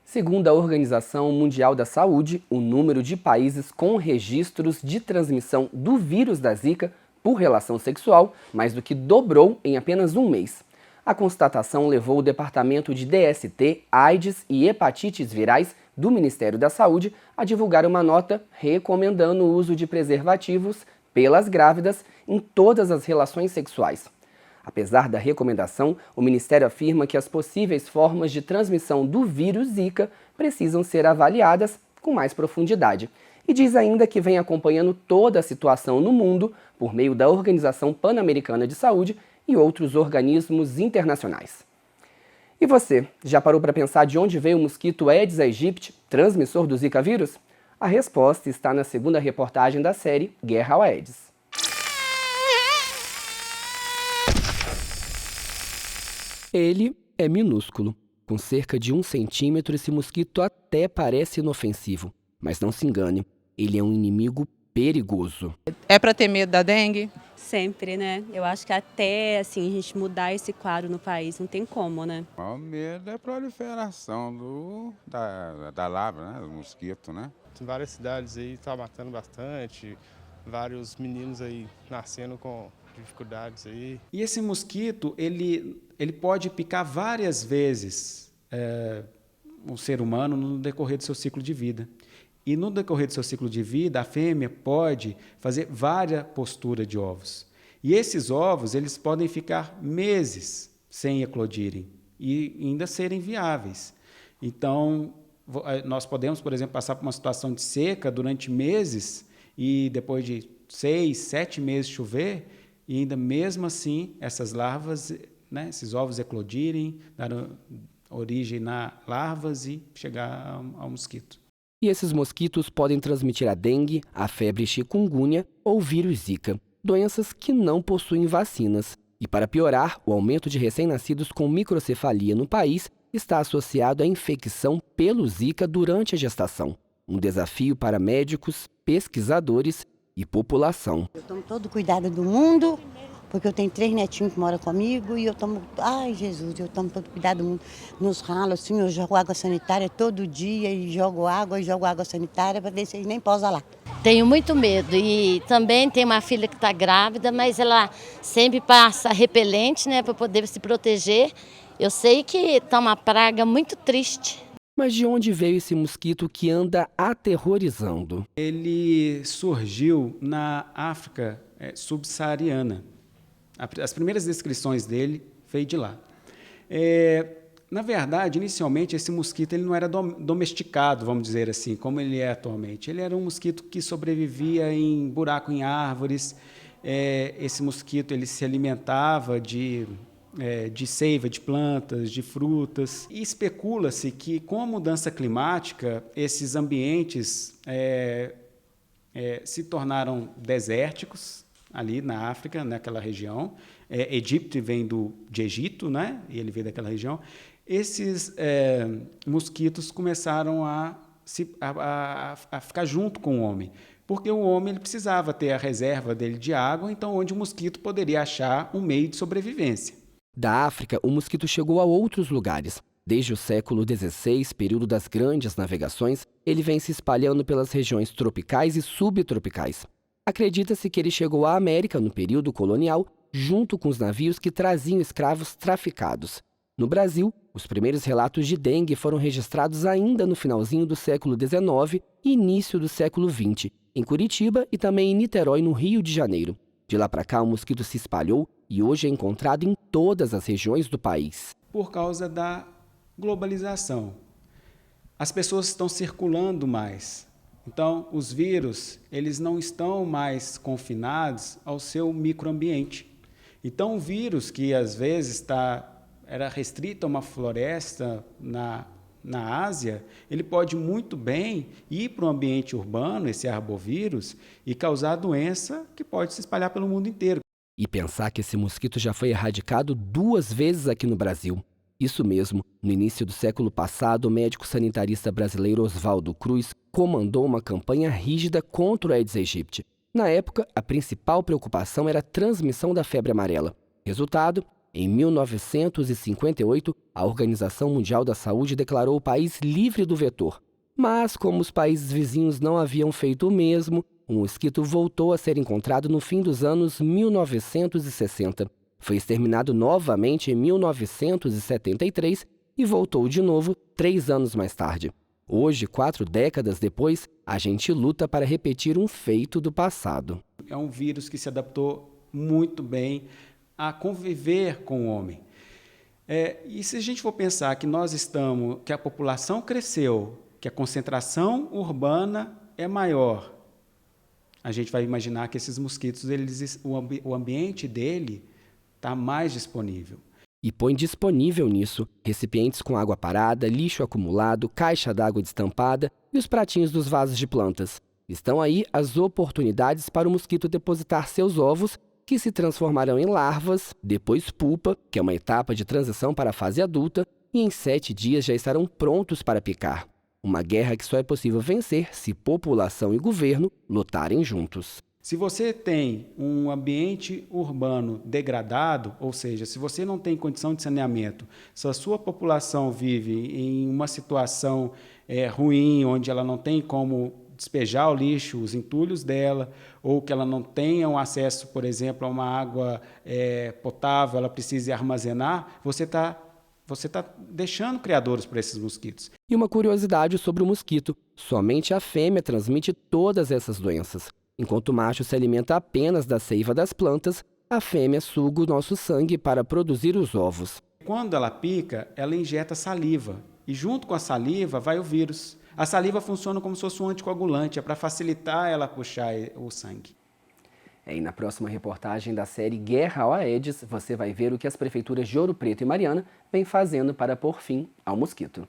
Segundo a Organização Mundial da Saúde, o número de países com registros de transmissão do vírus da Zika por relação sexual mais do que dobrou em apenas um mês. A constatação levou o Departamento de DST, AIDS e Hepatites Virais do Ministério da Saúde a divulgar uma nota recomendando o uso de preservativos pelas grávidas em todas as relações sexuais. Apesar da recomendação, o Ministério afirma que as possíveis formas de transmissão do vírus Zika precisam ser avaliadas com mais profundidade. E diz ainda que vem acompanhando toda a situação no mundo por meio da Organização Pan-Americana de Saúde e outros organismos internacionais. E você, já parou para pensar de onde veio o mosquito Aedes aegypti, transmissor do Zika vírus? A resposta está na segunda reportagem da série Guerra ao Aedes. Ele é minúsculo. Com cerca de 1 centímetro, esse mosquito até parece inofensivo. Mas não se engane, ele é um inimigo perigoso. É para ter medo da dengue? Sempre, né? Eu acho que até assim, a gente mudar esse quadro no país, não tem como, né? O maior medo é a proliferação da larva, né? Do mosquito, né? Em várias cidades aí tá matando bastante, vários meninos aí nascendo com dificuldades aí. E esse mosquito, ele pode picar várias vezes o ser humano no decorrer do seu ciclo de vida. E no decorrer do seu ciclo de vida, a fêmea pode fazer várias posturas de ovos. E esses ovos, eles podem ficar meses sem eclodirem e ainda serem viáveis. Então, nós podemos, por exemplo, passar por uma situação de seca durante meses e depois de 6, 7 meses chover, e ainda mesmo assim, essas larvas, né, esses ovos eclodirem, dar origem a larvas e chegar ao mosquito. E esses mosquitos podem transmitir a dengue, a febre chikungunya ou vírus Zika, doenças que não possuem vacinas. E para piorar, o aumento de recém-nascidos com microcefalia no país está associado à infecção pelo Zika durante a gestação. Um desafio para médicos, pesquisadores e população. Eu tomo todo o cuidado do mundo, porque eu tenho 3 netinhos que moram comigo e eu tomo, ai Jesus, eu tomo todo o cuidado do mundo. Nos ralos, assim, eu jogo água sanitária todo dia e jogo água sanitária para ver se eles nem posam lá. Tenho muito medo e também tenho uma filha que está grávida, mas ela sempre passa repelente, né, para poder se proteger. Eu sei que está uma praga muito triste. Mas de onde veio esse mosquito que anda aterrorizando? Ele surgiu na África subsaariana. As primeiras descrições dele veio de lá. Na verdade, inicialmente, esse mosquito ele não era domesticado, vamos dizer assim, como ele é atualmente. Ele era um mosquito que sobrevivia em buraco em árvores. Esse mosquito ele se alimentava de seiva de plantas, de frutas. E especula-se que, com a mudança climática, esses ambientes se tornaram desérticos, ali na África, naquela região. Egito vem de Egito, né? E ele veio daquela região. Esses mosquitos começaram a ficar junto com o homem, porque o homem ele precisava ter a reserva dele de água, então onde o mosquito poderia achar um meio de sobrevivência. Da África, o mosquito chegou a outros lugares. Desde o século XVI, período das grandes navegações, ele vem se espalhando pelas regiões tropicais e subtropicais. Acredita-se que ele chegou à América no período colonial, junto com os navios que traziam escravos traficados. No Brasil, os primeiros relatos de dengue foram registrados ainda no finalzinho do século XIX e início do século XX, em Curitiba e também em Niterói, no Rio de Janeiro. De lá para cá, o mosquito se espalhou e hoje é encontrado em todas as regiões do país. Por causa da globalização, as pessoas estão circulando mais. Então, os vírus, eles não estão mais confinados ao seu microambiente. Então, o vírus que às vezes era restrito a uma floresta na Ásia, ele pode muito bem ir para o ambiente urbano, esse arbovírus, e causar doença que pode se espalhar pelo mundo inteiro. E pensar que esse mosquito já foi erradicado 2 vezes aqui no Brasil. Isso mesmo, no início do século passado, o médico sanitarista brasileiro Oswaldo Cruz comandou uma campanha rígida contra o Aedes aegypti. Na época, a principal preocupação era a transmissão da febre amarela. Resultado, Em 1958, a Organização Mundial da Saúde declarou o país livre do vetor. Mas, como os países vizinhos não haviam feito o mesmo, o mosquito voltou a ser encontrado no fim dos anos 1960. Foi exterminado novamente em 1973 e voltou de novo 3 anos mais tarde. Hoje, 4 décadas depois, a gente luta para repetir um feito do passado. É um vírus que se adaptou muito bem a conviver com o homem. E se a gente for pensar que a população cresceu, que a concentração urbana é maior, a gente vai imaginar que esses mosquitos, o ambiente dele está mais disponível. E põe disponível nisso recipientes com água parada, lixo acumulado, caixa d'água destampada e os pratinhos dos vasos de plantas. Estão aí as oportunidades para o mosquito depositar seus ovos, que se transformarão em larvas, depois pupa, que é uma etapa de transição para a fase adulta, e em 7 dias já estarão prontos para picar. Uma guerra que só é possível vencer se população e governo lutarem juntos. Se você tem um ambiente urbano degradado, ou seja, se você não tem condição de saneamento, se a sua população vive em uma situação ruim, onde ela não tem como despejar o lixo, os entulhos dela, ou que ela não tenha um acesso, por exemplo, a uma água potável, ela precisa armazenar, você está deixando criadouros para esses mosquitos. E uma curiosidade sobre o mosquito: somente a fêmea transmite todas essas doenças. Enquanto o macho se alimenta apenas da seiva das plantas, a fêmea suga o nosso sangue para produzir os ovos. Quando ela pica, ela injeta saliva, e junto com a saliva vai o vírus. A saliva funciona como se fosse um anticoagulante, é para facilitar ela puxar o sangue. E na próxima reportagem da série Guerra ao Aedes, você vai ver o que as prefeituras de Ouro Preto e Mariana vêm fazendo para pôr fim ao mosquito.